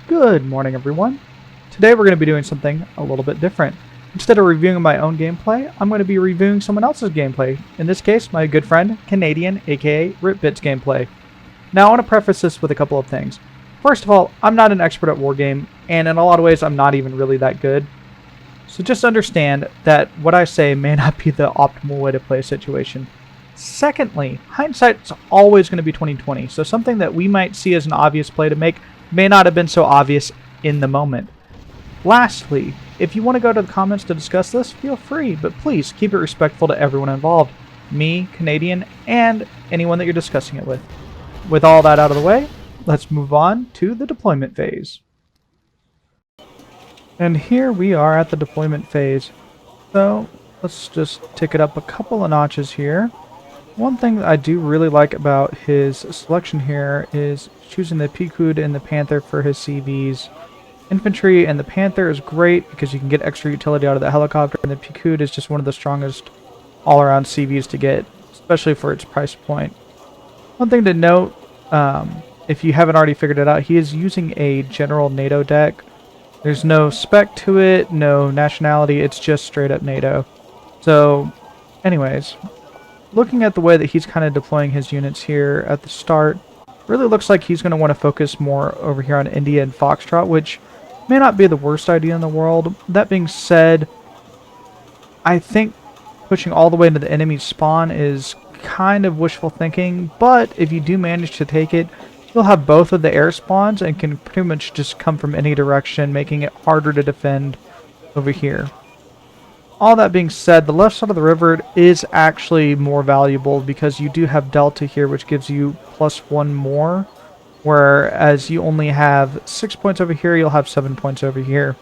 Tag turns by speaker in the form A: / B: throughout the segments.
A: Good morning, everyone. Today we're going to be doing something a little bit different. Instead of reviewing my own gameplay, I'm going to be reviewing someone else's gameplay. In this case, my good friend, Canadian, aka RipBit's gameplay. Now, I want to preface this with a couple of things. First of all, I'm not an expert at Wargame, and in a lot of ways, I'm not even really that good. So just understand that what I say may not be the optimal way to play a situation. Secondly, hindsight's always going to be 2020, so something that we might see as an obvious play to make may not have been so obvious in the moment. Lastly, if you want to go to the comments to discuss this, feel free, but please keep it respectful to everyone involved. Me, Canadian, and anyone that you're discussing it with. With all that out of the way, let's move on to the deployment phase. And here we are at the deployment phase. So, let's just tick it up a couple of notches here. One thing that I do really like about his selection here is choosing the Pequod and the Panther for his CVs. Infantry and the Panther is great because you can get extra utility out of the helicopter, and the Pequod is just one of the strongest all-around CVs to get, especially for its price point. One thing to note, if you haven't already figured it out, he is using a general NATO deck. There's no spec to it, no nationality, it's just straight up NATO. So, anyways, looking at the way that he's kind of deploying his units here at the start, really looks like he's going to want to focus more over here on India and Foxtrot, which may not be the worst idea in the world. That being said, I think pushing all the way into the enemy spawn is kind of wishful thinking, but if you do manage to take it, you'll have both of the air spawns and can pretty much just come from any direction, making it harder to defend over here. All that being said, the left side of the river is actually more valuable because you do have Delta here, which gives you +1 more, whereas you only have 6 points over here, you'll have 7 points over here.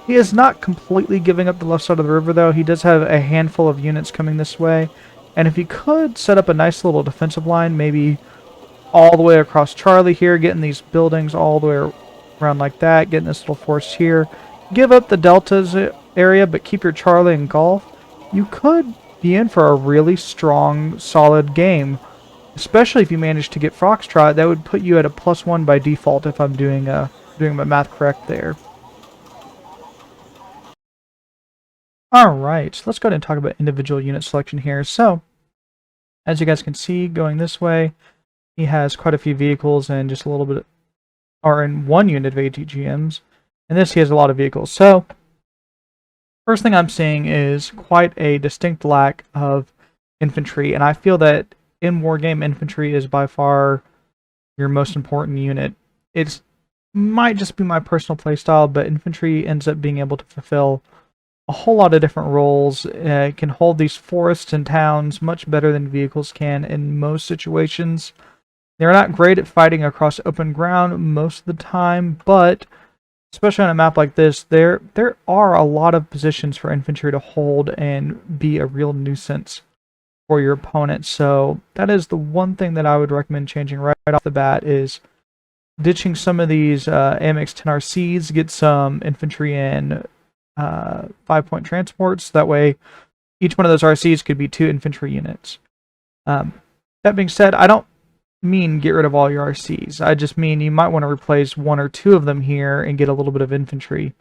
A: He is not completely giving up the left side of the river, though. He does have a handful of units coming this way, and if he could set up a nice little defensive line, maybe all the way across Charlie here, getting these buildings all the way around like that, getting this little force here, give up the Deltas area, but keep your Charlie and Golf, you could be in for a really strong, solid game. Especially if you manage to get Foxtrot, that would put you at a +1 by default if I'm doing my math correct there. Alright, so let's go ahead and talk about individual unit selection here. So, as you guys can see, going this way, he has quite a few vehicles and just a little bit, or in one unit of ATGMs. And this, he has a lot of vehicles. So, first thing I'm seeing is quite a distinct lack of infantry, and I feel that in Wargame, infantry is by far your most important unit. It might just be my personal playstyle, but infantry ends up being able to fulfill a whole lot of different roles. It can hold these forests and towns much better than vehicles can in most situations. They're not great at fighting across open ground most of the time, but especially on a map like this, there are a lot of positions for infantry to hold and be a real nuisance for your opponent. So that is the one thing that I would recommend changing right off the bat, is ditching some of these AMX 10RCs, get some infantry in 5-point transports. That way each one of those RCs could be 2 infantry units. That being said, I don't mean get rid of all your RCs. I just mean you might want to replace 1 or 2 of them here and get a little bit of infantry.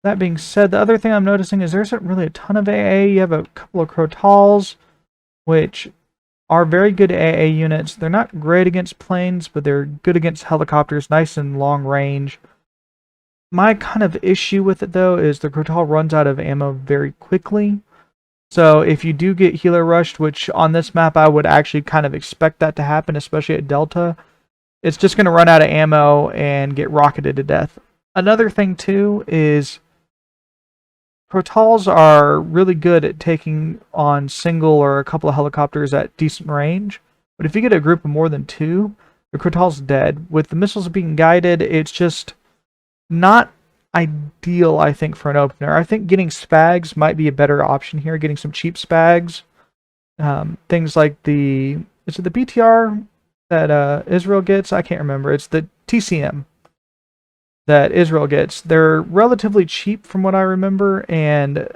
A: That being said, the other thing I'm noticing is there isn't really a ton of AA. You have a couple of Crotals, which are very good AA units. They're not great against planes, but they're good against helicopters, nice and long range. My kind of issue with it, though, is the Crotal runs out of ammo very quickly. So if you do get healer rushed, which on this map I would actually kind of expect that to happen, especially at Delta, it's just going to run out of ammo and get rocketed to death. Another thing, too, is Crotals are really good at taking on single or a couple of helicopters at decent range, but if you get a group of more than 2, the Crotal's dead. With the missiles being guided, it's just not ideal, I think, for an opener. I think getting Spags might be a better option here, getting some cheap Spags. Things like is it the BTR that Israel gets? I can't remember. It's the TCM that Israel gets. They're relatively cheap from what I remember, and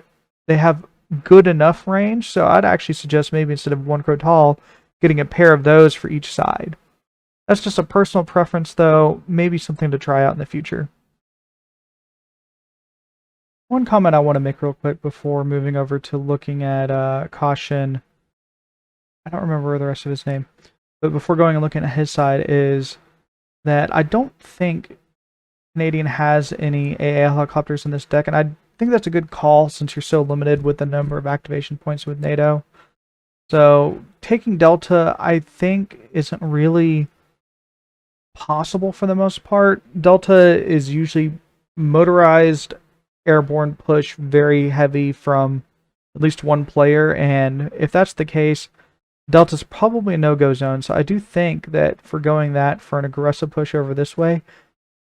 A: they have good enough range, so I'd actually suggest maybe instead of 1 Crotal, getting a pair of those for each side. That's just a personal preference, though. Maybe something to try out in the future. One comment I want to make real quick before moving over to looking at Caution. I don't remember the rest of his name. But before going and looking at his side is that I don't think Canadian has any AA helicopters in this deck, and I think that's a good call since you're so limited with the number of activation points with NATO. So taking Delta, I think, isn't really possible for the most part. Delta is usually motorized airborne push, very heavy from at least one player, and if that's the case, Delta's probably a no-go zone. So I do think that forgoing that for an aggressive push over this way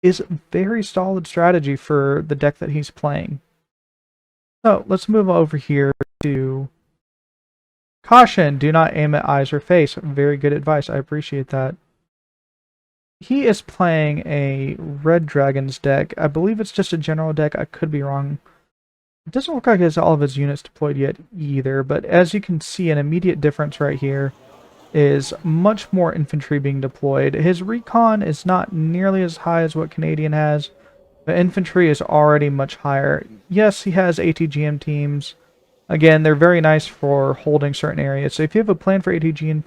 A: is a very solid strategy for the deck that he's playing. So let's move over here to Caution. Do not aim at eyes or face. Very good advice. I appreciate that. He is playing a Red Dragons deck. I believe it's just a general deck. I could be wrong. It doesn't look like he has all of his units deployed yet either, but as you can see, an immediate difference right here is much more infantry being deployed. His recon is not nearly as high as what Canadian has, but infantry is already much higher. Yes, he has ATGM teams. Again, they're very nice for holding certain areas. So if you have a plan for ATGM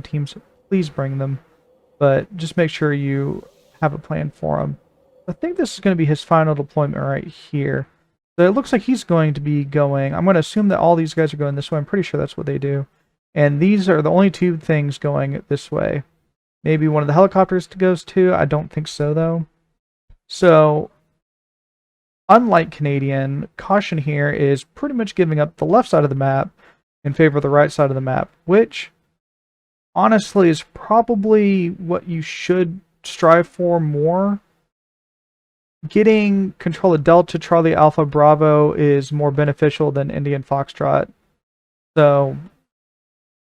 A: teams, please bring them. But just make sure you have a plan for them. I think this is going to be his final deployment right here. So it looks like he's going to be going... I'm going to assume that all these guys are going this way. I'm pretty sure that's what they do. And these are the only two things going this way. Maybe one of the helicopters goes too. I don't think so, though. So, unlike Canadian, Caution here is pretty much giving up the left side of the map in favor of the right side of the map, which honestly is probably what you should strive for more. Getting control of Delta, Charlie, Alpha, Bravo is more beneficial than Indian Foxtrot. So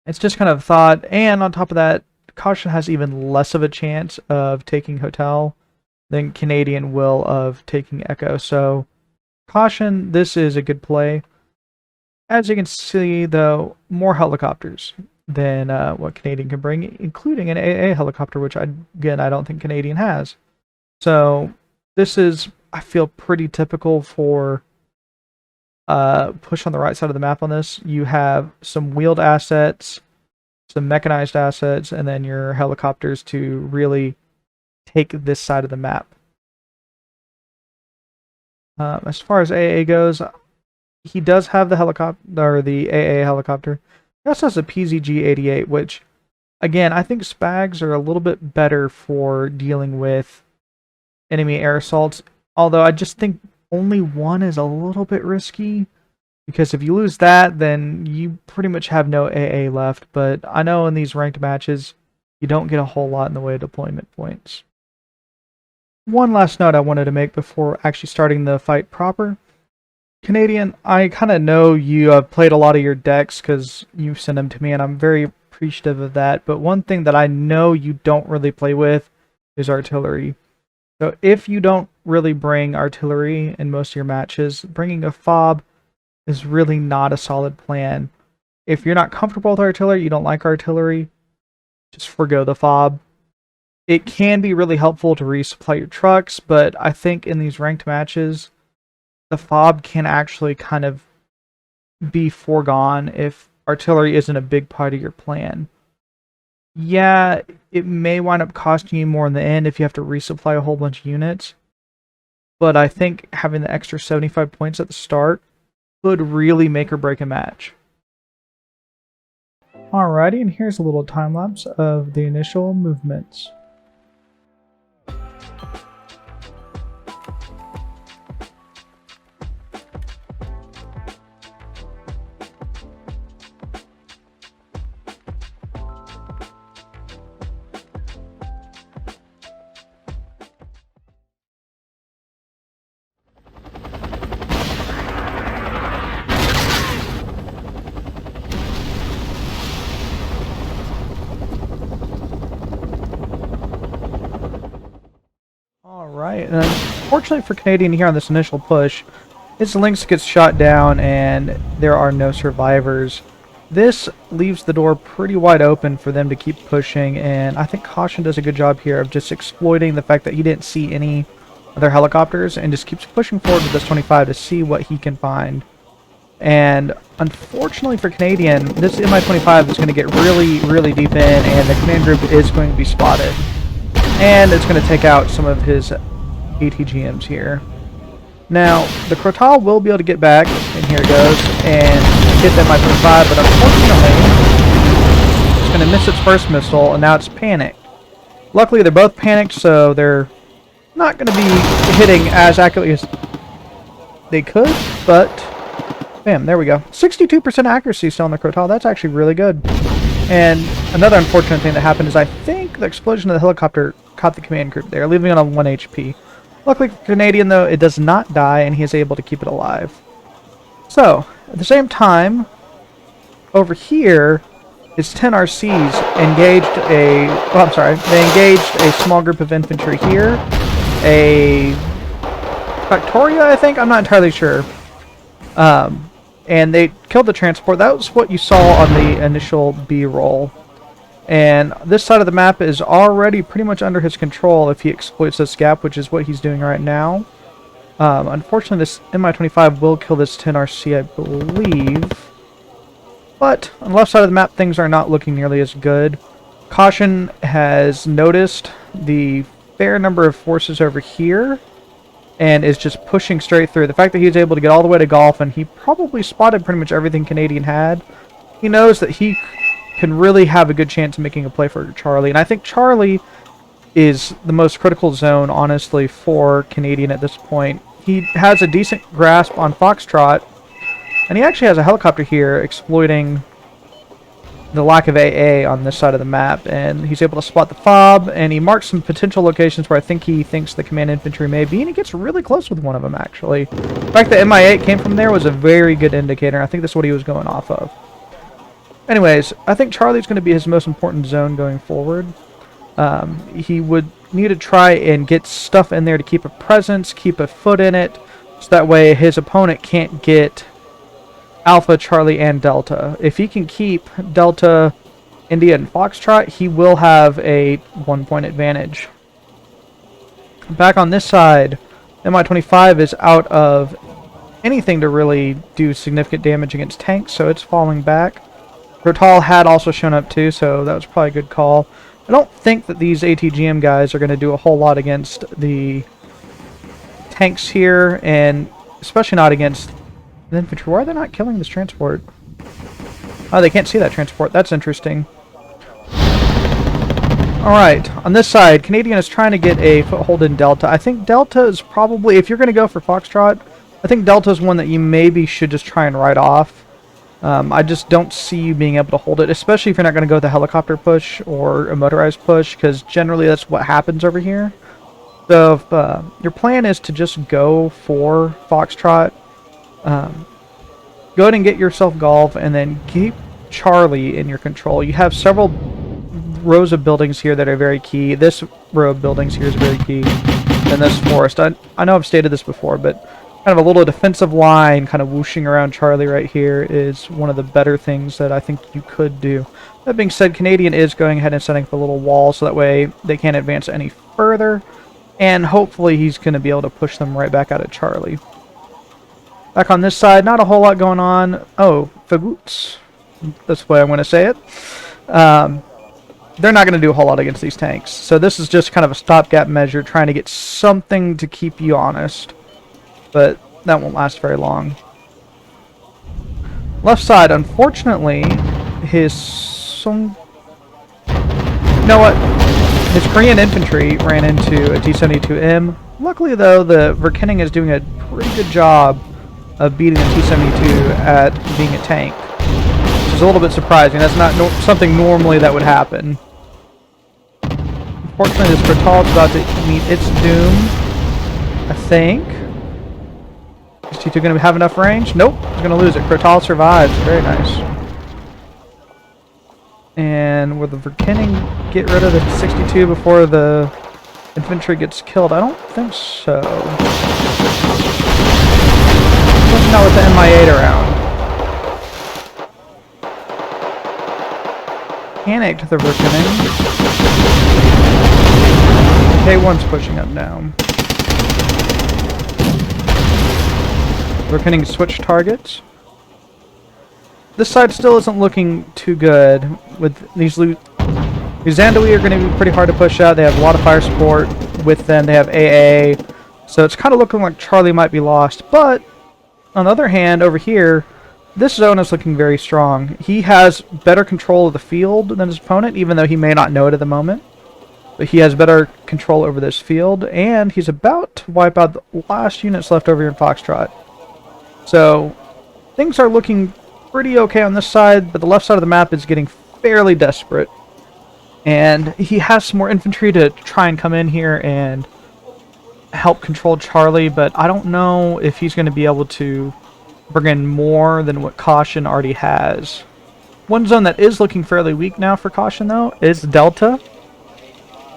A: it's just kind of thought. And on top of that, Caution has even less of a chance of taking Hotel than Canadian will of taking Echo. So Caution, this is a good play. As you can see, though, more helicopters than what Canadian can bring, including an AA helicopter, which, I don't think Canadian has. So this is, I feel, pretty typical for push on the right side of the map on this. You have some wheeled assets, some mechanized assets, and then your helicopters to really take this side of the map. As far as AA goes, he does have the helicopter, or the AA helicopter. He also has a PZG-88, which, again, I think Spags are a little bit better for dealing with enemy air assaults, although I just think only one is a little bit risky, because if you lose that, then you pretty much have no AA left. But I know in these ranked matches, you don't get a whole lot in the way of deployment points. One last note I wanted to make before actually starting the fight proper. Canadian, I kind of know you have played a lot of your decks because you send them to me, and I'm very appreciative of that. But one thing that I know you don't really play with is artillery. So if you don't really bring artillery in most of your matches, bringing a fob is really not a solid plan. If you're not comfortable with artillery, you don't like artillery, just forgo the fob. It can be really helpful to resupply your trucks, but I think in these ranked matches, the fob can actually kind of be foregone if artillery isn't a big part of your plan. Yeah, it may wind up costing you more in the end if you have to resupply a whole bunch of units, but I think having the extra 75 points at the start could really make or break a match. Alrighty, and here's a little time lapse of the initial movements. Alright, and unfortunately for Canadian here on this initial push, his Lynx gets shot down and there are no survivors. this leaves the door pretty wide open for them to keep pushing, and I think Caution does a good job here of just exploiting the fact that he didn't see any other helicopters and just keeps pushing forward with this 25 to see what he can find. And unfortunately for Canadian, this Mi-25 is going to get really, really deep in, and the command group is going to be spotted. And it's going to take out some of his ATGMs here. Now, the Crotal will be able to get back, and here it goes, and hit that Mi-25, but unfortunately, it's going to miss its first missile, and now it's panicked. Luckily, they're both panicked, so they're not going to be hitting as accurately as they could, but bam, there we go. 62% accuracy still on the Crotal. That's actually really good. And another unfortunate thing that happened is I think the explosion of the helicopter caught the command group there, leaving it on 1 HP. Luckily for Canadian, though, it does not die, and he is able to keep it alive. So, at the same time, over here, his 10 RCs engaged a... Oh, I'm sorry. They engaged a small group of infantry here. A Factoria, I think? I'm not entirely sure. And they killed the transport. That was what you saw on the initial B-roll. And this side of the map is already pretty much under his control if he exploits this gap, which is what he's doing right now. Unfortunately, this Mi-25 will kill this 10 RC, I believe. But on the left side of the map, things are not looking nearly as good. Caution has noticed the fair number of forces over here and is just pushing straight through. The fact that he was able to get all the way to Golf, and he probably spotted pretty much everything Canadian had, he knows that he can really have a good chance of making a play for Charlie. And I think Charlie is the most critical zone, honestly, for Canadian at this point. He has a decent grasp on Foxtrot, and he actually has a helicopter here exploiting the lack of AA on this side of the map, and he's able to spot the fob, and he marks some potential locations where I think he thinks the command infantry may be, and he gets really close with one of them, actually. The fact that Mi-8 came from there was a very good indicator, and I think that's what he was going off of. Anyways, I think Charlie's going to be his most important zone going forward. He would need to try and get stuff in there to keep a presence, keep a foot in it, so that way his opponent can't get Alpha, Charlie, and Delta. If he can keep Delta, India, and Foxtrot, he will have a 1-point advantage. Back on this side, Mi-25 is out of anything to really do significant damage against tanks, so it's falling back. Crotal had also shown up too, so that was probably a good call. I don't think that these ATGM guys are going to do a whole lot against the tanks here, and especially not against the infantry. Why are they not killing this transport? Oh, they can't see that transport. That's interesting. Alright, on this side, Canadian is trying to get a foothold in Delta. I think Delta is probably, if you're going to go for Foxtrot, I think Delta is one that you maybe should just try and write off. I just don't see you being able to hold it, especially if you're not going to go with a helicopter push or a motorized push, because generally that's what happens over here. So if your plan is to just go for Foxtrot, go ahead and get yourself Golf, and then keep Charlie in your control. You have several rows of buildings here that are very key. This row of buildings here is very key. And this forest. I know I've stated this before, but kind of a little defensive line kind of whooshing around Charlie right here is one of the better things that I think you could do. That being said, Canadian is going ahead and setting up a little wall so that way they can't advance any further, and hopefully he's going to be able to push them right back out of Charlie. Back on this side, not a whole lot going on. Oh, Fagoots. That's the way I'm going to say it. They're not going to do a whole lot against these tanks. So this is just kind of a stopgap measure, trying to get something to keep you honest. But that won't last very long. Left side, unfortunately, his... You know what? His Korean infantry ran into a T-72M. Luckily, though, the Verkenning is doing a pretty good job of beating the T-72 at being a tank, which is a little bit surprising. That's not something normally that would happen. Unfortunately, this Crotal is about to meet its doom, I think. Is T2 going to have enough range? Nope, he's going to lose it. Crotal survives. Very nice. And will the Verkenning get rid of the 62 before the infantry gets killed? I don't think so. Especially not with the Mi-8 around. panicked the Verkening. K1's pushing up now. Verkening switch targets. This side still isn't looking too good. With these Zandoi are going to be pretty hard to push out. They have a lot of fire support with them. They have AA. So it's kind of looking like Charlie might be lost. But, on the other hand, over here, this zone is looking very strong. He has better control of the field than his opponent, even though he may not know it at the moment. But he has better control over this field, and he's about to wipe out the last units left over here in Foxtrot. So, things are looking pretty okay on this side, but the left side of the map is getting fairly desperate. And he has some more infantry to try and come in here and help control Charlie, but I don't know if he's going to be able to bring in more than what Caution already has. One zone that is looking fairly weak now for Caution, though, is Delta.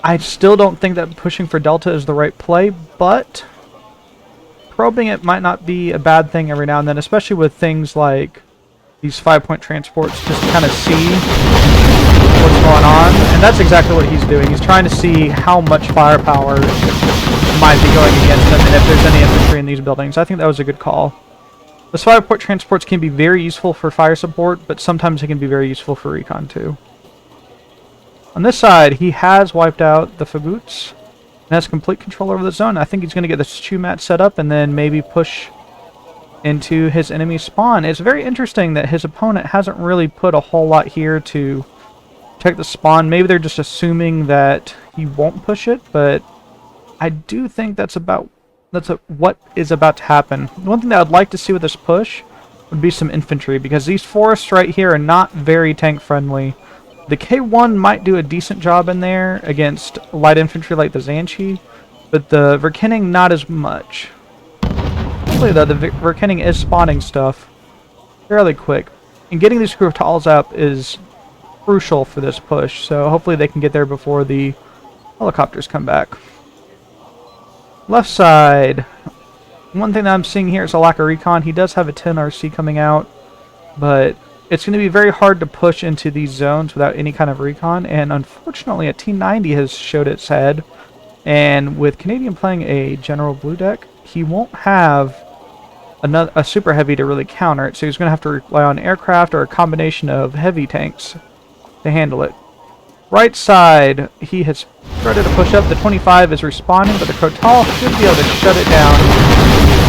A: I still don't think that pushing for Delta is the right play, but probing it might not be a bad thing every now and then, especially with things like these 5-point transports, just to kind of see what's going on. And that's exactly what he's doing. He's trying to see how much firepower might be going against him and if there's any infantry in these buildings. I think that was a good call. The 5-point transports can be very useful for fire support, but sometimes they can be very useful for recon too. On this side, he has wiped out the Faguts and has complete control over the zone. I think he's going to get this Chumat set up and then maybe push into his enemy spawn. It's very interesting that his opponent hasn't really put a whole lot here to check the spawn. Maybe they're just assuming that he won't push it, but I do think that's what is about to happen. The one thing that I'd like to see with this push would be some infantry, because these forests right here are not very tank friendly. The K1 might do a decent job in there against light infantry like the Zanchi, but the Verkening not as much. Hopefully though, the Verkening is spawning stuff fairly quick, and getting these Krutals up is crucial for this push, so hopefully they can get there before the helicopters come back. Left side, one thing that I'm seeing here is a lack of recon. He does have a 10 RC coming out, but it's going to be very hard to push into these zones without any kind of recon, and unfortunately a T90 has showed its head, and with Canadian playing a general blue deck, he won't have a super heavy to really counter it, so he's going to have to rely on aircraft or a combination of heavy tanks to handle it. Right side, he has started to push up. The 25 is responding, but the Crotal should be able to shut it down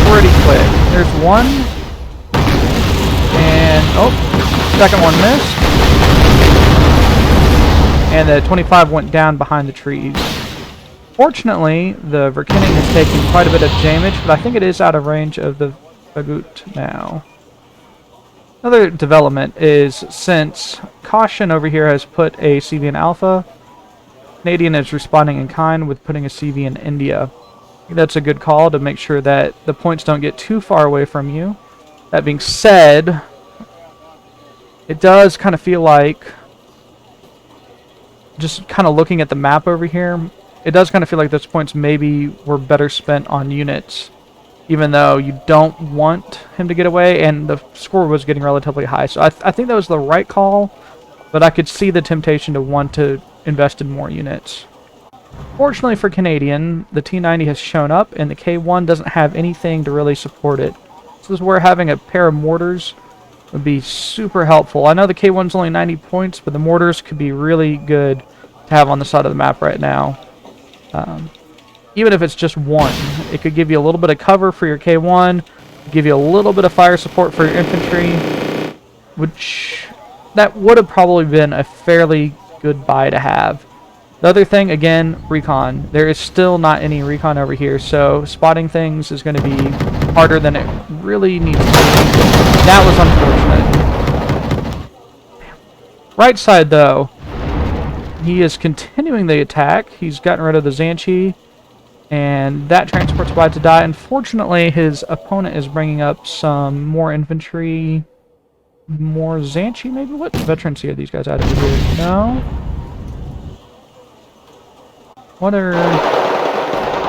A: pretty quick. There's one, and oh, second one missed, and the 25 went down behind the trees. Fortunately, the Verkening is taking quite a bit of damage, but I think it is out of range of the Fagut now. Another development is, since Caution over here has put a CV in Alpha, Canadian is responding in kind with putting a CV in India. That's a good call to make sure that the points don't get too far away from you. That being said, it does kind of feel like, just kind of looking at the map over here, it does kind of feel like those points maybe were better spent on units, even though you don't want him to get away, and the score was getting relatively high. So I think that was the right call, but I could see the temptation to want to invest in more units. Fortunately for Canadian, the T90 has shown up, and the K1 doesn't have anything to really support it. This is where having a pair of mortars would be super helpful. I know the K1's only 90 points, but the mortars could be really good to have on the side of the map right now. Even if it's just one, it could give you a little bit of cover for your K1, give you a little bit of fire support for your infantry, which that would have probably been a fairly good buy to have. The other thing, again, recon. There is still not any recon over here, so spotting things is going to be harder than it really needs to be. That was unfortunate. Right side, though, he is continuing the attack. He's gotten rid of the Zanchi, and that transport's about to die. Unfortunately, his opponent is bringing up some more infantry, more Zanchi, maybe? What veterancy are these guys out of here? No? What are...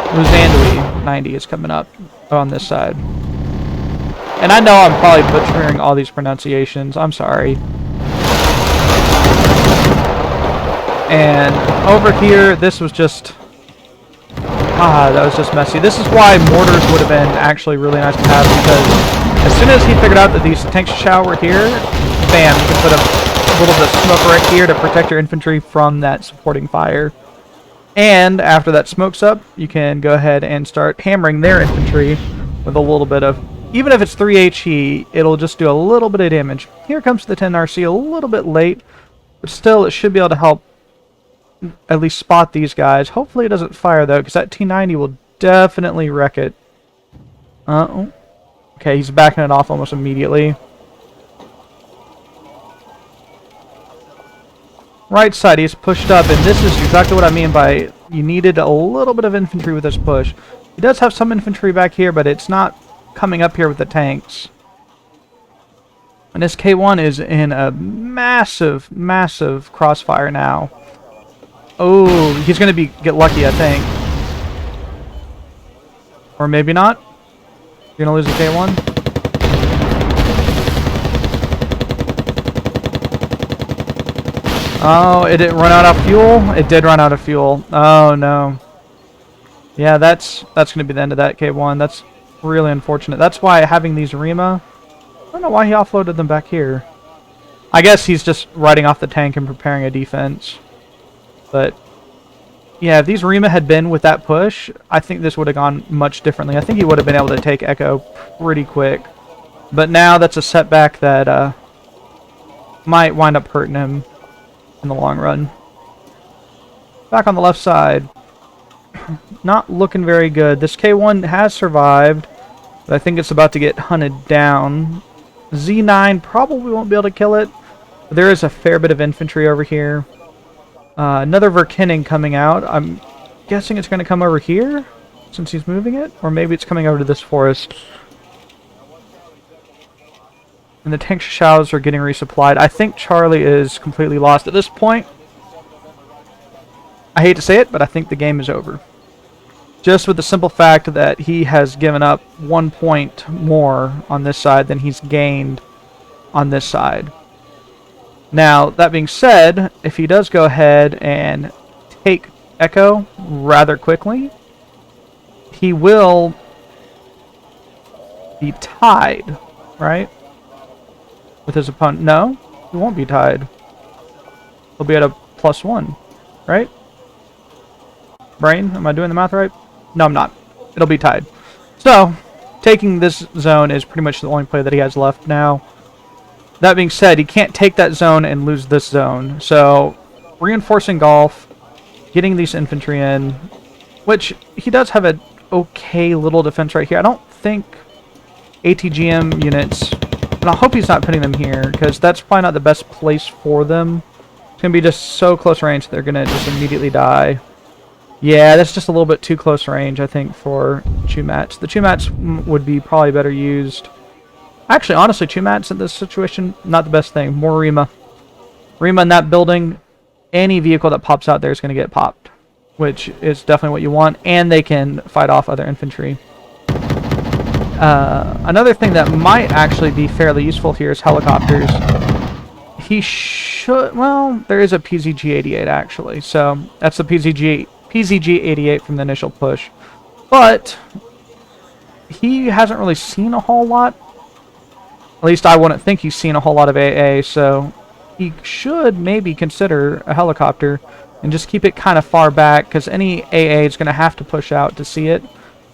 A: Luzandui 90 is coming up on this side. And I know I'm probably butchering all these pronunciations. I'm sorry. And over here, this was just... that was just messy. This is why mortars would have been actually really nice to have, because as soon as he figured out that these tank shell were here, bam, you can put a little bit of smoke right here to protect your infantry from that supporting fire. And after that smoke's up, you can go ahead and start hammering their infantry with a little bit of... Even if it's 3 HE, it'll just do a little bit of damage. Here comes the 10 RC a little bit late, but still it should be able to help at least spot these guys. Hopefully it doesn't fire though, because that T90 will definitely wreck it. Okay, he's backing it off almost immediately. Right side, he's pushed up, and this is exactly what I mean by you needed a little bit of infantry with this push. He does have some infantry back here, but it's not coming up here with the tanks. And this K1 is in a massive, massive crossfire now. Oh, he's going to get lucky, I think. Or maybe not. You're going to lose a K1. Oh, it didn't run out of fuel? It did run out of fuel. Oh, no. Yeah, that's going to be the end of that K1. That's really unfortunate. That's why having these Rima... I don't know why he offloaded them back here. I guess he's just riding off the tank and preparing a defense. But, yeah, if these Rima had been with that push, I think this would have gone much differently. I think he would have been able to take Echo pretty quick. But now that's a setback that might wind up hurting him in the long run. Back on the left side. Not looking very good. This K1 has survived, but I think it's about to get hunted down. Z9 probably won't be able to kill it. But there is a fair bit of infantry over here. Another Verkinning coming out. I'm guessing it's going to come over here, since he's moving it. Or maybe it's coming over to this forest. And the tank shells are getting resupplied. I think Charlie is completely lost at this point. I hate to say it, but I think the game is over. Just with the simple fact that he has given up 1 point more on this side than he's gained on this side. Now, that being said, if he does go ahead and take Echo rather quickly, he will be tied, right? With his opponent. No, he won't be tied. He'll be at a +1, right? Brain, am I doing the math right? No, I'm not. It'll be tied. So, taking this zone is pretty much the only play that he has left now. That being said, he can't take that zone and lose this zone. So, reinforcing Golf, getting these infantry in, which he does have an okay little defense right here. I don't think ATGM units, and I hope he's not putting them here, because that's probably not the best place for them. It's going to be just so close range that they're going to just immediately die. Yeah, that's just a little bit too close range, I think, for Chumats. The Chumats would be probably better used. Actually, honestly, Chumats in this situation, not the best thing. More Rima. Rima in that building, any vehicle that pops out there is going to get popped, which is definitely what you want, and they can fight off other infantry. Another thing that might actually be fairly useful here is helicopters. He should... Well, there is a PZG-88, actually, so that's the PZG-88 from the initial push. But he hasn't really seen a whole lot. At least I wouldn't think he's seen a whole lot of AA, so he should maybe consider a helicopter and just keep it kind of far back, because any AA is going to have to push out to see it.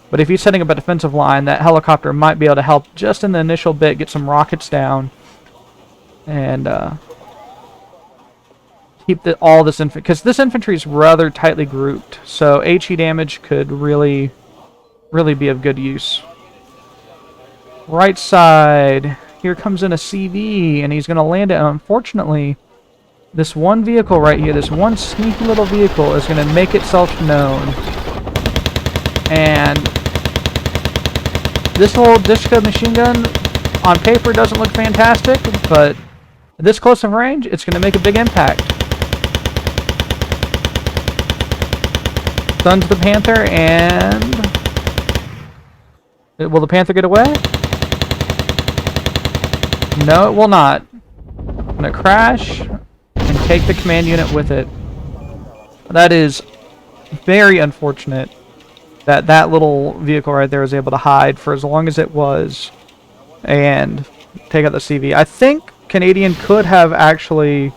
A: But if he's setting up a defensive line, that helicopter might be able to help just in the initial bit, get some rockets down, and keep all this infantry, because this infantry is rather tightly grouped, so HE damage could really be of good use. Right side, here comes in a CV, and he's going to land it, and unfortunately, this one vehicle right here, this one sneaky little vehicle is going to make itself known. And this little Dishka machine gun on paper doesn't look fantastic, but at this close of range, it's going to make a big impact. Stuns the Panther, and will the Panther get away? No, it will not. It's going to crash and take the command unit with it. That is very unfortunate that that little vehicle right there was able to hide for as long as it was and take out the CV. I think Canadian could have actually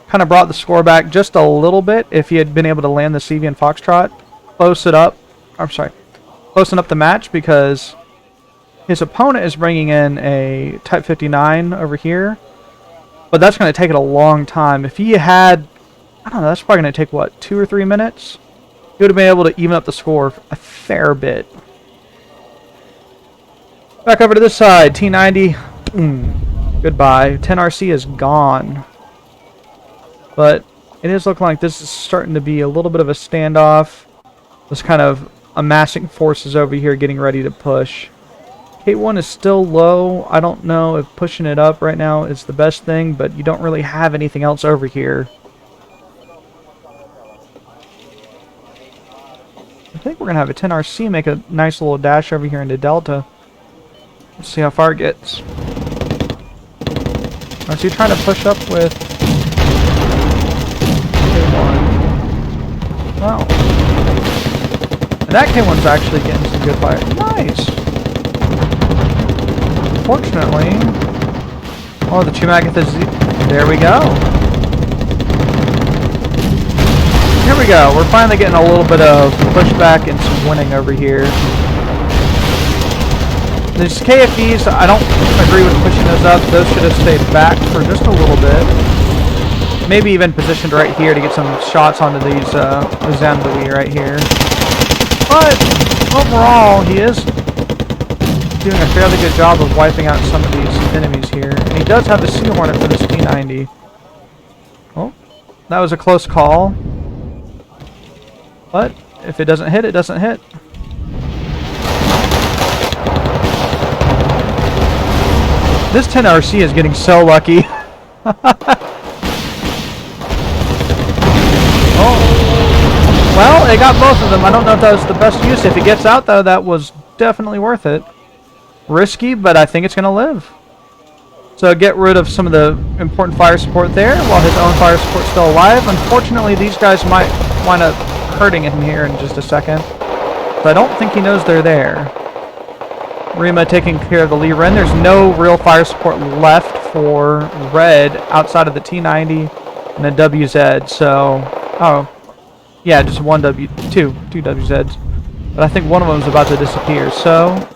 A: kind of brought the score back just a little bit if he had been able to land the CV and Foxtrot, closing up the match, because his opponent is bringing in a Type 59 over here, but that's going to take it a long time. If he had, I don't know, that's probably going to take, what, 2 or 3 minutes? He would have been able to even up the score a fair bit. Back over to this side, T90, goodbye. 10RC is gone. But it is looking like this is starting to be a little bit of a standoff. This kind of amassing forces over here getting ready to push. K1 is still low. I don't know if pushing it up right now is the best thing, but you don't really have anything else over here. I think we're going to have a 10RC make a nice little dash over here into Delta. Let's see how far it gets. Is he trying to push up with K1? Wow. And that K1's actually getting some good fire. Nice! Fortunately... Oh, the Chumagatha Z... There we go! Here we go. We're finally getting a little bit of pushback and some winning over here. These KFEs, I don't agree with pushing those up. Those should have stayed back for just a little bit. Maybe even positioned right here to get some shots onto these Zambui right here. But overall, he is doing a fairly good job of wiping out some of these enemies here. And he does have the Sea Hornet for this T90. Oh, that was a close call. But if it doesn't hit, it doesn't hit. This 10RC is getting so lucky. Oh. Well, it got both of them. I don't know if that was the best use. If it gets out, though, that was definitely worth it. Risky, but I think it's going to live. So get rid of some of the important fire support there, while his own fire support's still alive. Unfortunately, these guys might wind up hurting him here in just a second. But I don't think he knows they're there. Rima taking care of the Lee Ren. There's no real fire support left for Red outside of the T90 and a WZ. So, oh, yeah, just two WZs. But I think one of them is about to disappear. So,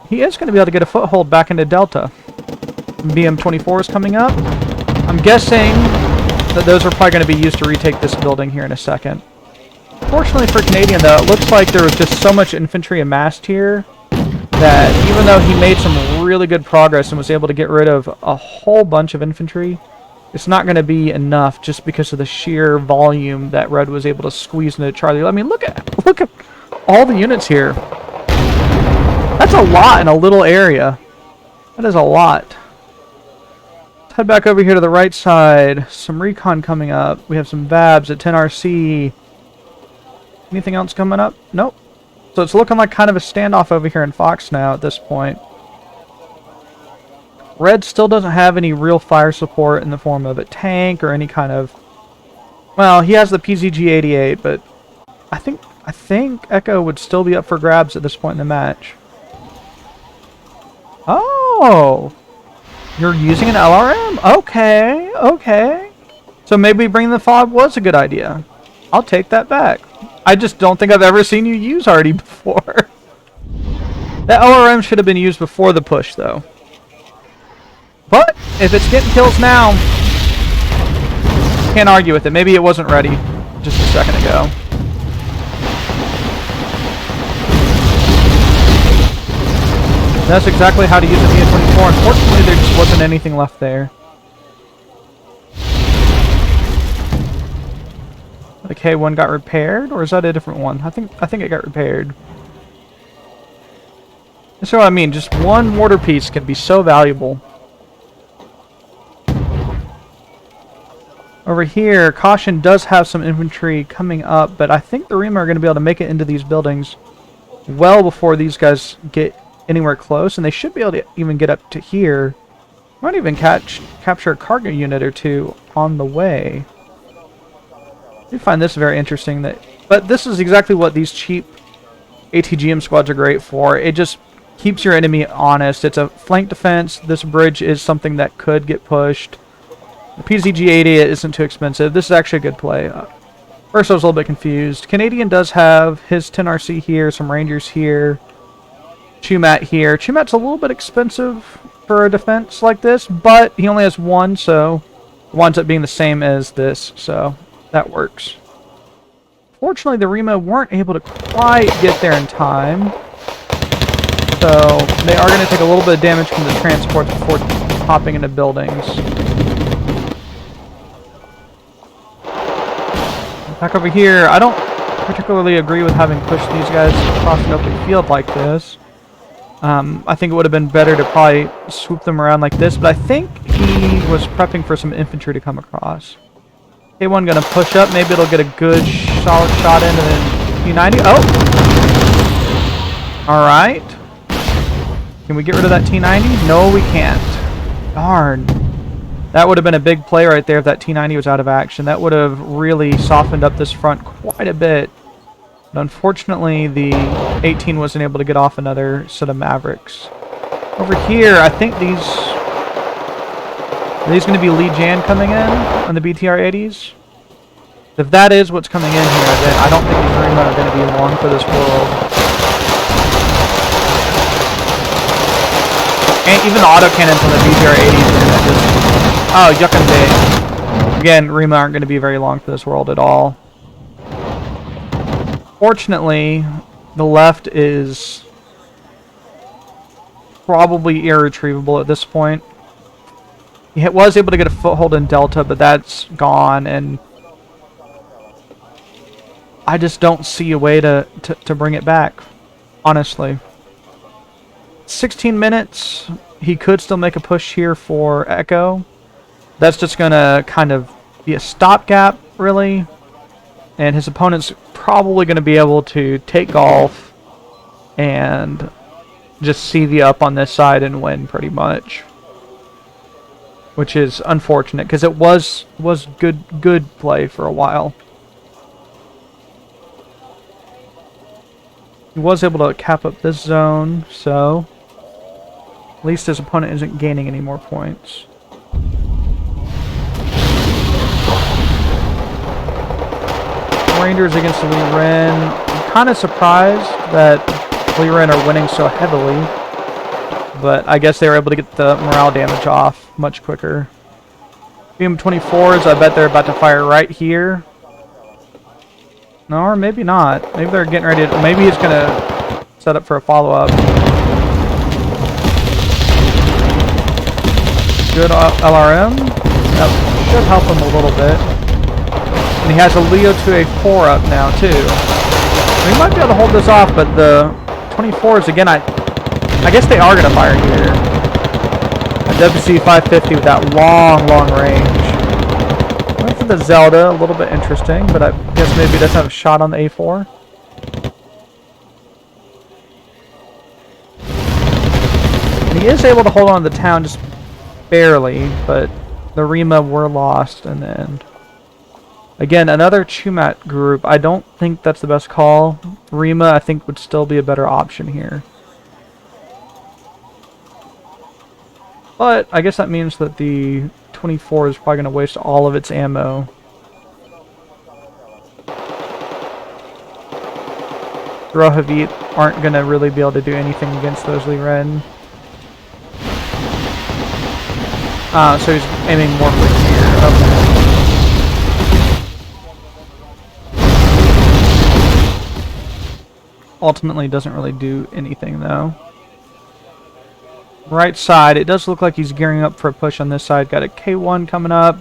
A: he is going to be able to get a foothold back into Delta. BM-24 is coming up. I'm guessing that those are probably going to be used to retake this building here in a second. Fortunately for Canadian, though, it looks like there was just so much infantry amassed here that even though he made some really good progress and was able to get rid of a whole bunch of infantry, it's not going to be enough just because of the sheer volume that Red was able to squeeze into Charlie. I mean, look at all the units here. That's a lot in a little area. That is a lot. Let's head back over here to the right side. Some recon coming up. We have some VABs at 10RC. Anything else coming up? Nope. So it's looking like kind of a standoff over here in Fox now at this point. Red still doesn't have any real fire support in the form of a tank or any kind of... Well, he has the PZG-88, but I think Echo would still be up for grabs at this point in the match. Oh! You're using an LRM? Okay, okay. So maybe bringing the FOB was a good idea. I'll take that back. I just don't think I've ever seen you use Hardy before. That LRM should have been used before the push, though. But if it's getting kills now, can't argue with it. Maybe it wasn't ready just a second ago. That's exactly how to use the VA-24. Unfortunately, there just wasn't anything left there. The K1 got repaired, or is that a different one? I think it got repaired. That's what I mean. Just one mortar piece can be so valuable. Over here, Caution does have some infantry coming up, but I think the Rima are going to be able to make it into these buildings well before these guys get anywhere close, and they should be able to even get up to here. Might even capture a cargo unit or two on the way. I find this very interesting. But this is exactly what these cheap ATGM squads are great for. It just keeps your enemy honest. It's a flank defense. This bridge is something that could get pushed. The PZG-80 isn't too expensive. This is actually a good play. First I was a little bit confused. Canadian does have his 10RC here, some Rangers here, Chumat here. Chumat's a little bit expensive for a defense like this, but he only has one, so it winds up being the same as this, so that works. Fortunately, the Rima weren't able to quite get there in time, so they are going to take a little bit of damage from the transports before hopping into buildings. Back over here, I don't particularly agree with having pushed these guys across an open field like this. I think it would have been better to probably swoop them around like this, but I think he was prepping for some infantry to come across. K1 gonna push up, maybe it'll get a good solid shot in, and then T90. Oh! Alright. Can we get rid of that T90? No, we can't. Darn. That would have been a big play right there if that T90 was out of action. That would have really softened up this front quite a bit. But unfortunately, the 18 wasn't able to get off another set of Mavericks. Over here, I think these... Are these going to be Lee Jan coming in on the BTR-80s? If that is what's coming in here, then I don't think these Rima are going to be long for this world. And even the autocannons on the BTR-80s are going to just... Oh, yuck and big. Again, Rima aren't going to be very long for this world at all. Fortunately, the left is probably irretrievable at this point. He was able to get a foothold in Delta, but that's gone, and I just don't see a way to bring it back, honestly. 16 minutes. He could still make a push here for Echo. That's just going to kind of be a stopgap, really. And his opponent's probably going to be able to take Golf and just CV up on this side and win, pretty much. Which is unfortunate, because it was good play for a while. He was able to cap up this zone, so at least his opponent isn't gaining any more points. Rangers against Lee Ren. I'm kind of surprised that Lee Ren are winning so heavily, but I guess they were able to get the morale damage off much quicker. BM-24s, I bet they're about to fire right here. No, or maybe not. Maybe they're getting ready to... Maybe he's going to set up for a follow-up. Good LRM. That should help him a little bit. And he has a Leo 2A4 up now, too. We might be able to hold this off, but the 24s, again, I guess they are going to fire here. A WC-550 with that long range. Went for the Zelda, a little bit interesting, but I guess maybe it doesn't have a shot on the A4. And he is able to hold on to the town just barely, but the Rima were lost, and then... Again, another Chumat group. I don't think that's the best call. Rima, I think, would still be a better option here. But I guess that means that the 24 is probably going to waste all of its ammo. Rohavit aren't going to really be able to do anything against those Lee Ren. So he's aiming more for here. Okay. Ultimately doesn't really do anything though. Right side, it does look like he's gearing up for a push on this side. Got a K1 coming up,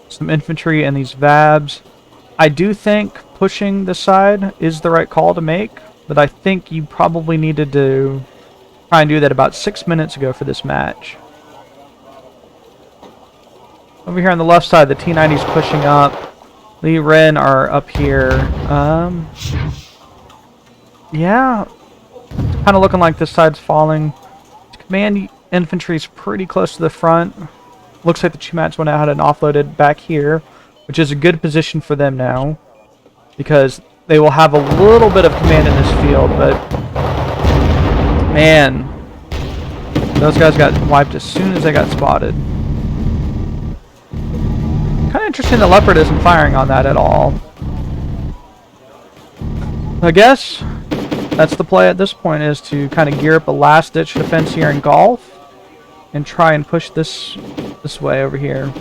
A: some infantry and these VABs. I do think pushing this side is the right call to make, but I think you probably needed to try and do that about 6 minutes ago for this match. Over here on the left side, the T90's pushing up. Lee Ren are up here. Yeah, it's kind of looking like this side's falling. Command infantry's pretty close to the front. Looks like the Chumats went ahead and offloaded back here, which is a good position for them now. because they will have a little bit of command in this field, but man, those guys got wiped as soon as they got spotted. Kind of interesting the Leopard isn't firing on that at all. I guess that's the play at this point, is to kind of gear up a last-ditch defense here in Golf and try and push this way over here.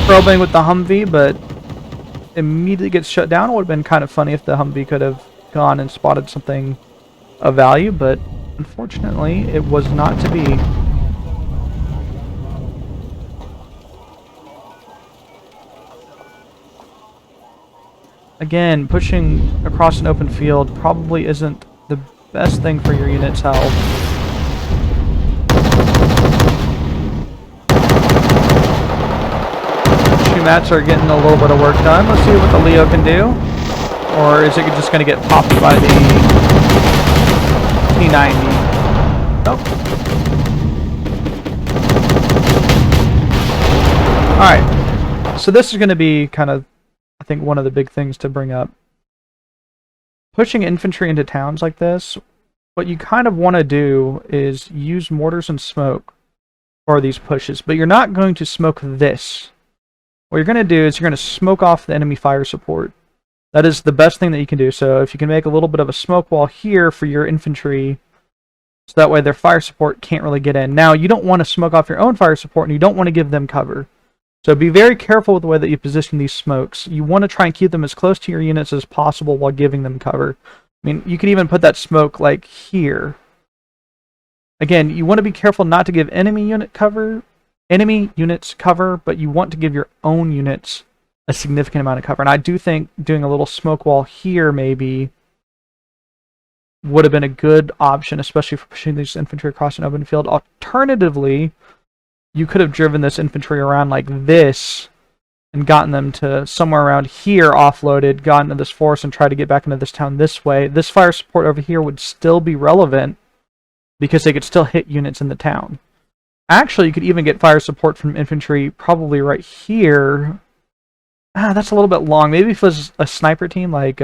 A: Probing with the Humvee, but immediately gets shut down. It would have been kind of funny if the Humvee could have gone and spotted something of value, but unfortunately it was not to be. Again, pushing across an open field probably isn't the best thing for your unit's health. Mats are getting a little bit of work done. Let's see what the Leo can do. Or is it just going to get popped by the T90? Nope. Alright. So this is going to be kind of, I think, one of the big things to bring up. Pushing infantry into towns like this, what you kind of want to do is use mortars and smoke for these pushes. But you're not going to smoke this. What you're going to do is you're going to smoke off the enemy fire support. That is the best thing that you can do. So if you can make a little bit of a smoke wall here for your infantry, so that way their fire support can't really get in. Now, you don't want to smoke off your own fire support, and you don't want to give them cover. So be very careful with the way that you position these smokes. You want to try and keep them as close to your units as possible while giving them cover. I mean, you could even put that smoke like here. Again, you want to be careful not to give enemy units cover, but you want to give your own units a significant amount of cover. And I do think doing a little smoke wall here maybe would have been a good option, especially for pushing these infantry across an open field. Alternatively, you could have driven this infantry around like this and gotten them to somewhere around here, offloaded, gotten to this forest, and tried to get back into this town this way. This fire support over here would still be relevant because they could still hit units in the town. Actually, you could even get fire support from infantry probably right here. That's a little bit long. Maybe if it was a sniper team like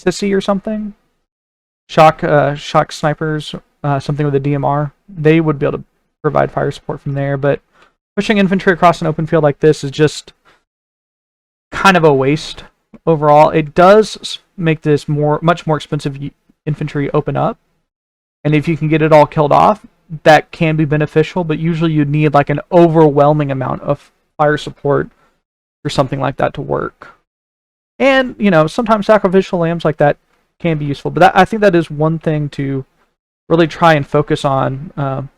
A: Sissy or something. Shock snipers, something with a DMR. They would be able to provide fire support from there. But pushing infantry across an open field like this is just kind of a waste overall. It does make this much more expensive infantry open up. And if you can get it all killed off, that can be beneficial, but usually you need like an overwhelming amount of fire support for something like that to work. And, you know, sometimes sacrificial lambs like that can be useful, but I think that is one thing to really try and focus on,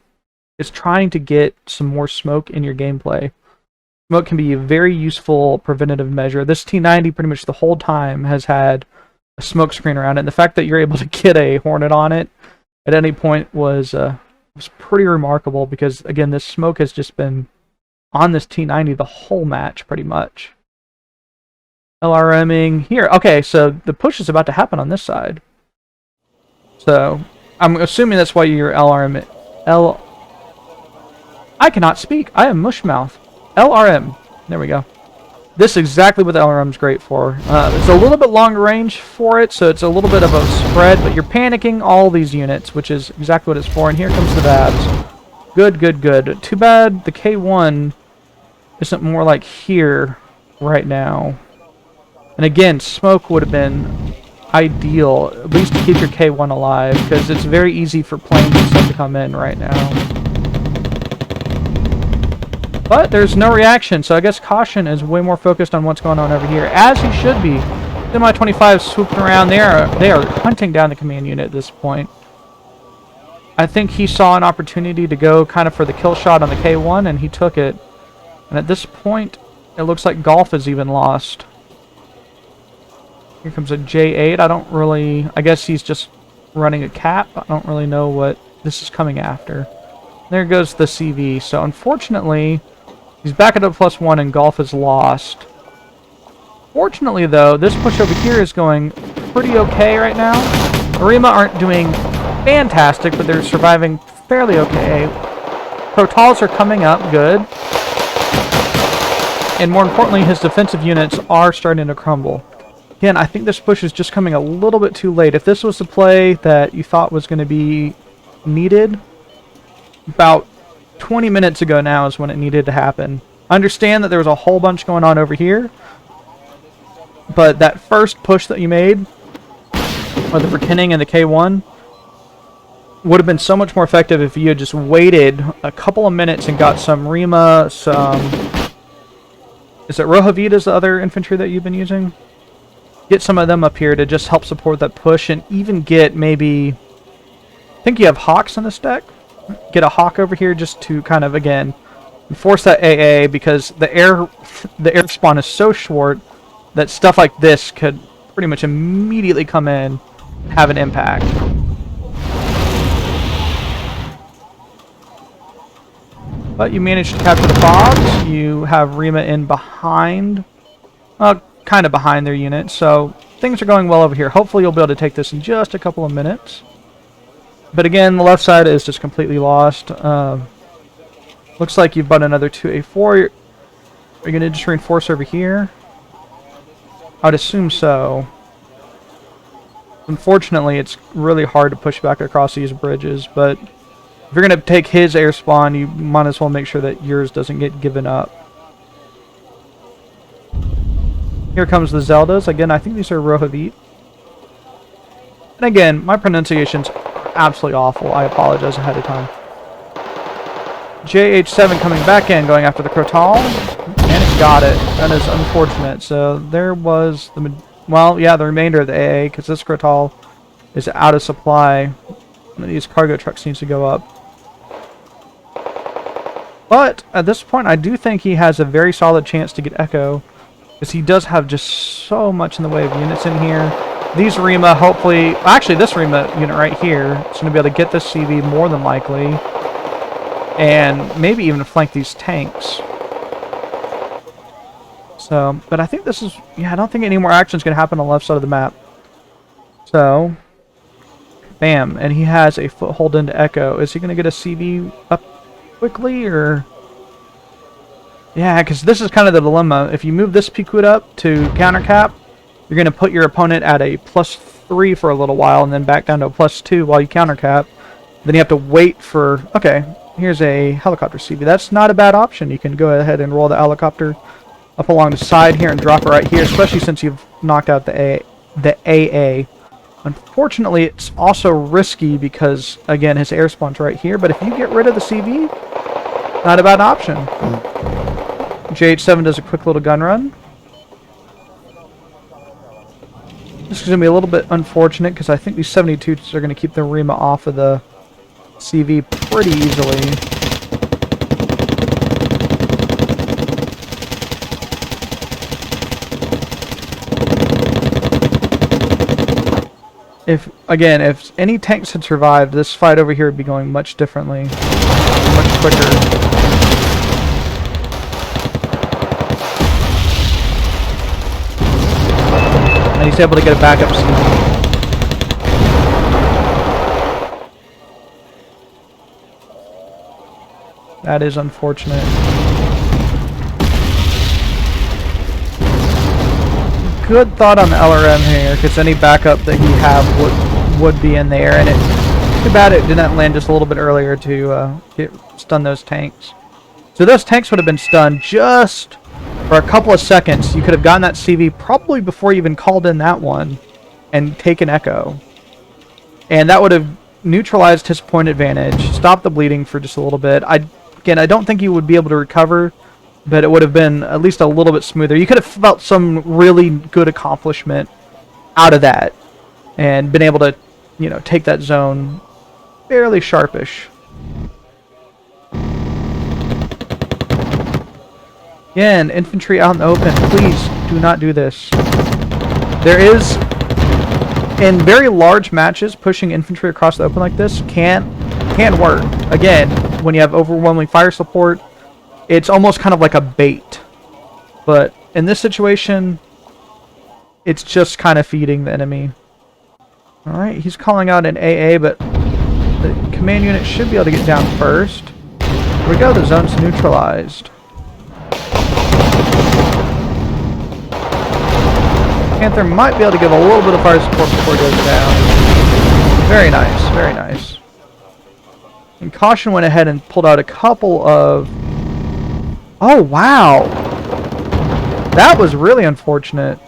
A: is trying to get some more smoke in your gameplay. Smoke can be a very useful preventative measure. This T90 pretty much the whole time has had a smoke screen around it, and the fact that you're able to get a Hornet on it at any point was pretty remarkable, because again, this smoke has just been on this T90 the whole match pretty much. LRMing here. Okay, so the push is about to happen on this side. So I'm assuming that's why you're LRM. I cannot speak. I am mushmouth. LRM. There we go. This is exactly what the LRM is great for. It's a little bit longer range for it, so it's a little bit of a spread, but you're panicking all these units, which is exactly what it's for. And here comes the Babs. Good, good, good. Too bad the K1 isn't more like here right now. And again, smoke would have been ideal, at least to keep your K1 alive, because it's very easy for planes and stuff to come in right now. But there's no reaction, so I guess Caution is way more focused on what's going on over here, as he should be. Semi-25 swooping around there. They are hunting down the command unit at this point. I think he saw an opportunity to go kind of for the kill shot on the K1, and he took it. And at this point, it looks like Golf is even lost. Here comes a J8. I guess he's just running a cap. I don't really know what this is coming after. There goes the CV. So unfortunately, he's back at a +1 and Golf is lost. Fortunately though, this push over here is going pretty okay right now. Arima aren't doing fantastic, but they're surviving fairly okay. Protals are coming up good. And more importantly, his defensive units are starting to crumble. Again, I think this push is just coming a little bit too late. If this was the play that you thought was going to be needed, about 20 minutes ago now is when it needed to happen. Understand that there was a whole bunch going on over here, but that first push that you made, with the Verkenning and the K1, would have been so much more effective if you had just waited a couple of minutes and got some Rima, some... Is it Rojavitas, the other infantry that you've been using? Get some of them up here to just help support that push, and even get maybe... I think you have Hawks in this deck. Get a Hawk over here just to kind of, again, force that AA, because the air spawn is so short that stuff like this could pretty much immediately come in and have an impact. But you managed to capture the fogs. You have Rima in behind, kind of behind their unit, so things are going well over here. Hopefully you'll be able to take this in just a couple of minutes. But again, the left side is just completely lost. Looks like you've bought another 2A4. Are you going to just reinforce over here? I would assume so. Unfortunately, it's really hard to push back across these bridges, but if you're going to take his air spawn, you might as well make sure that yours doesn't get given up. Here comes the Zeldas. Again, I think these are Rohavit. And again, my pronunciation's absolutely awful. I apologize ahead of time. JH7 coming back in, going after the Crotal, and it got it. That is unfortunate. So there was the, well, yeah, the remainder of the AA, because this Crotal is out of supply. One of these cargo trucks needs to go up. But at this point, I do think he has a very solid chance to get Echo, because he does have just so much in the way of units in here. These Rima, hopefully, actually this Rima unit right here is going to be able to get this CV more than likely, and maybe even flank these tanks. So, but I think this is, yeah, I don't think any more action is going to happen on the left side of the map. So, bam, and he has a foothold into Echo. Is he going to get a CV up quickly, or? Yeah, because this is kind of the dilemma. If you move this Pequod up to counter cap, you're going to put your opponent at a +3 for a little while, and then back down to a +2 while you counter cap. Then you have to wait for, okay, here's a helicopter CV. That's not a bad option. You can go ahead and roll the helicopter up along the side here and drop it right here, especially since you've knocked out the AA. Unfortunately, it's also risky because, again, his air spawn's right here, but if you get rid of the CV, not a bad option. JH7 does a quick little gun run. This is going to be a little bit unfortunate because I think these 72s are going to keep the Rima off of the CV pretty easily. If any tanks had survived, this fight over here would be going much differently, much quicker. And he's able to get a backup CV. That is unfortunate. Good thought on the LRM here, because any backup that he have would be in there, and it's too bad it didn't land just a little bit earlier to stun those tanks. So those tanks would have been stunned just for a couple of seconds. You could have gotten that CV probably before you even called in that one and taken Echo. And that would have neutralized his point advantage, stopped the bleeding for just a little bit. Again, I don't think he would be able to recover, but it would have been at least a little bit smoother. You could have felt some really good accomplishment out of that and been able to, you know, take that zone fairly sharpish. Again, infantry out in the open, please do not do this. There is, in very large matches, pushing infantry across the open like this can work. Again, when you have overwhelming fire support, it's almost kind of like a bait. But in this situation, it's just kind of feeding the enemy. Alright, he's calling out an AA, but the command unit should be able to get down first. Here we go, the zone's neutralized. Panther might be able to give a little bit of fire support before it goes down. Very nice, very nice. And Caution went ahead and pulled out a couple of... Oh, wow! That was really unfortunate.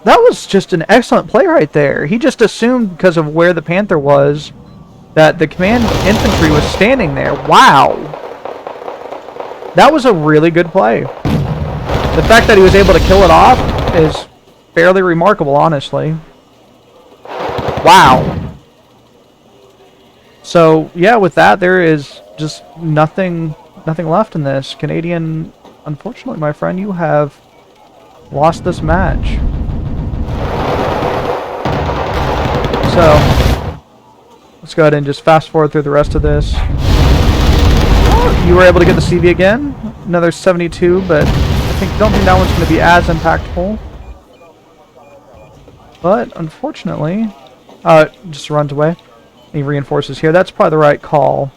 A: That was just an excellent play right there. He just assumed, because of where the Panther was, that the command infantry was standing there. Wow! That was a really good play. The fact that he was able to kill it off is fairly remarkable, honestly. Wow. So, yeah, with that, there is just nothing left in this. Canadian, unfortunately, my friend, you have lost this match. So, let's go ahead and just fast forward through the rest of this. You were able to get the CV again, another 72, but don't think that one's going to be as impactful. But unfortunately, just runs away. He reinforces here. That's probably the right call.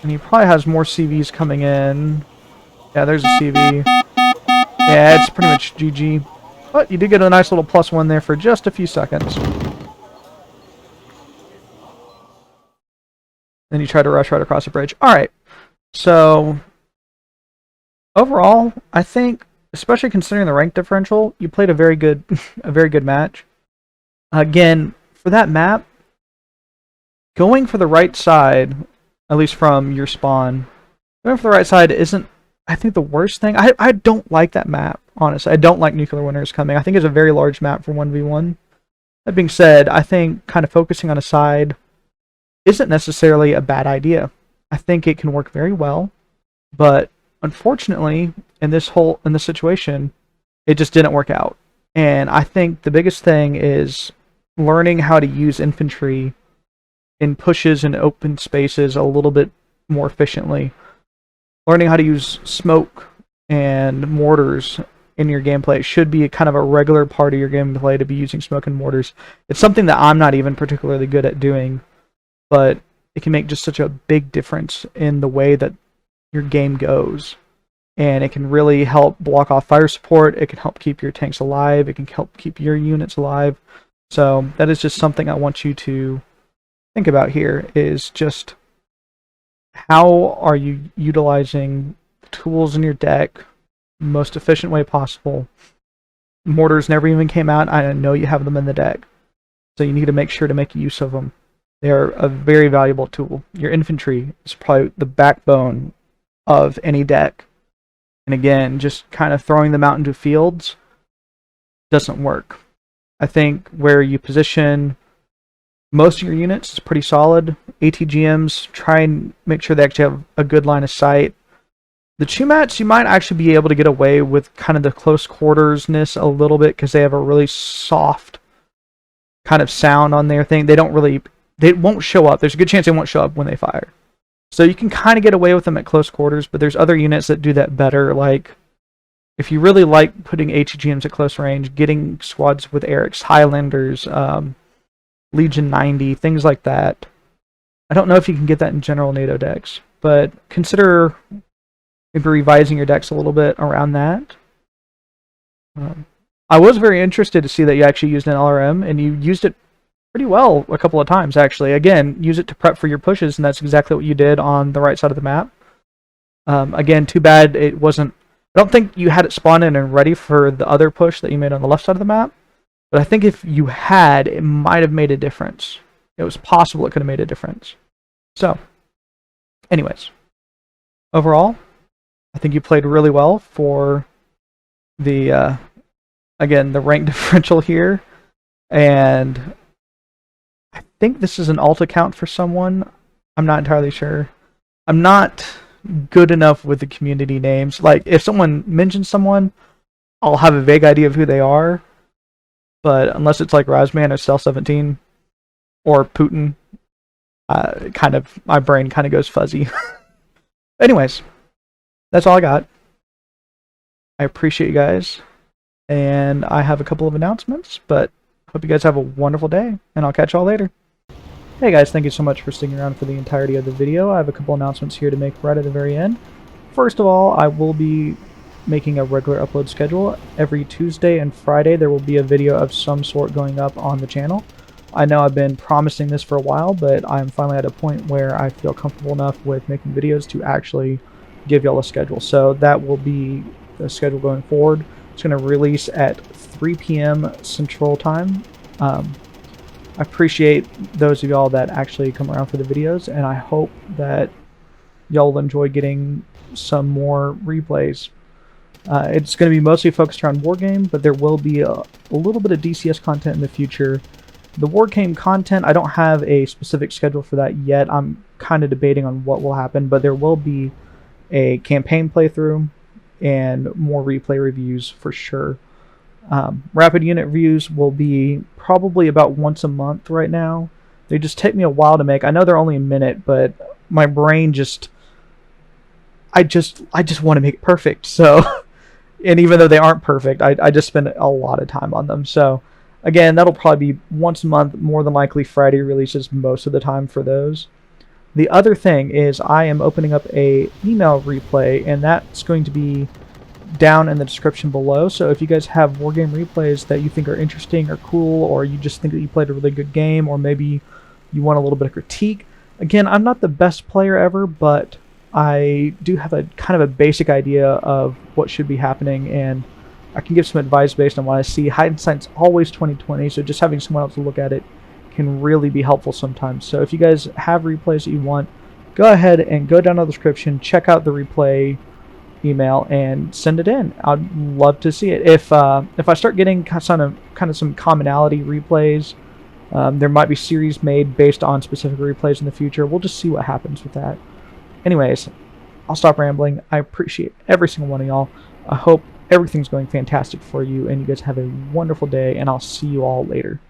A: And he probably has more CVs coming in. Yeah, there's a CV. Yeah, it's pretty much GG. But you did get a nice little +1 there for just a few seconds. Then you try to rush right across the bridge. Alright. So, overall, I think, especially considering the rank differential, you played a very good match. Again, for that map, going for the right side, at least from your spawn, going for the right side isn't, I think, the worst thing. I don't like that map, honestly. I don't like Nuclear Winter is Coming. I think it's a very large map for 1v1. That being said, I think kind of focusing on a side isn't necessarily a bad idea. I think it can work very well, but unfortunately, in this situation, it just didn't work out. And I think the biggest thing is learning how to use infantry in pushes and open spaces a little bit more efficiently. Learning how to use smoke and mortars in your gameplay. It should be kind of a regular part of your gameplay to be using smoke and mortars. It's something that I'm not even particularly good at doing, but it can make just such a big difference in the way that your game goes. And it can really help block off fire support. It can help keep your tanks alive. It can help keep your units alive. So that is just something I want you to think about here, is just how are you utilizing the tools in your deck most efficient way possible. Mortars never even came out. I know you have them in the deck, so you need to make sure to make use of them. They are a very valuable tool. Your infantry is probably the backbone of any deck. And again, just kind of throwing them out into fields doesn't work. I think where you position most of your units is pretty solid. ATGMs, try and make sure they actually have a good line of sight. The Chumats, you might actually be able to get away with kind of the close quartersness a little bit because they have a really soft kind of sound on their thing. They won't show up. There's a good chance they won't show up when they fire. So you can kind of get away with them at close quarters, but there's other units that do that better. Like, if you really like putting ATGMs at close range, getting squads with Eric's, Highlanders, Legion 90, things like that. I don't know if you can get that in general NATO decks, but consider maybe revising your decks a little bit around that. I was very interested to see that you actually used an LRM, and you used it pretty well a couple of times, actually. Again, use it to prep for your pushes, and that's exactly what you did on the right side of the map. Again, too bad it wasn't... I don't think you had it spawned in and ready for the other push that you made on the left side of the map, but I think if you had, it might have made a difference. It was possible it could have made a difference. So, anyways, overall, I think you played really well for the, again, the rank differential here, and I think this is an alt account for someone. I'm not entirely sure. I'm not good enough with the community names. Like, if someone mentions someone, I'll have a vague idea of who they are, but unless it's like Razman or Cell17 or Putin, my brain kind of goes fuzzy. Anyways, that's all I got. I appreciate you guys, and I have a couple of announcements, but hope you guys have a wonderful day, and I'll catch y'all later. Hey guys, thank you so much for sticking around for the entirety of the video. I have a couple announcements here to make right at the very end. First of all, I will be making a regular upload schedule. Every Tuesday and Friday there will be a video of some sort going up on the channel. I know I've been promising this for a while, but I'm finally at a point where I feel comfortable enough with making videos to actually give y'all a schedule. So that will be the schedule going forward. It's going to release at 3 p.m. Central Time. I appreciate those of y'all that actually come around for the videos, and I hope that y'all will enjoy getting some more replays. It's going to be mostly focused around Wargame, but there will be a little bit of DCS content in the future. The Wargame content, I don't have a specific schedule for that yet. I'm kind of debating on what will happen, but there will be a campaign playthrough and more replay reviews for sure. Rapid unit reviews will be probably about once a month right now. They just take me a while to make. I know they're only a minute, but my brain just I just want to make it perfect. So, and even though they aren't perfect, I just spend a lot of time on them. So, again, that'll probably be once a month, more than likely Friday releases most of the time for those. The other thing is I am opening up a email replay, and that's going to be down in the description below. So if you guys have Wargame replays that you think are interesting or cool, or you just think that you played a really good game, or maybe you want a little bit of critique. Again, I'm not the best player ever, but I do have a kind of a basic idea of what should be happening, and I can give some advice based on what I see. Hindsight's always 20/20, so just having someone else to look at it can really be helpful sometimes. So if you guys have replays that you want, go ahead and go down to the description, check out the replay email, and send it in. I'd love to see it. If I start getting kind of some commonality replays, there might be series made based on specific replays in the future. We'll just see what happens with that. Anyways, I'll stop rambling. I appreciate every single one of y'all. I hope everything's going fantastic for you, and you guys have a wonderful day, and I'll see you all later.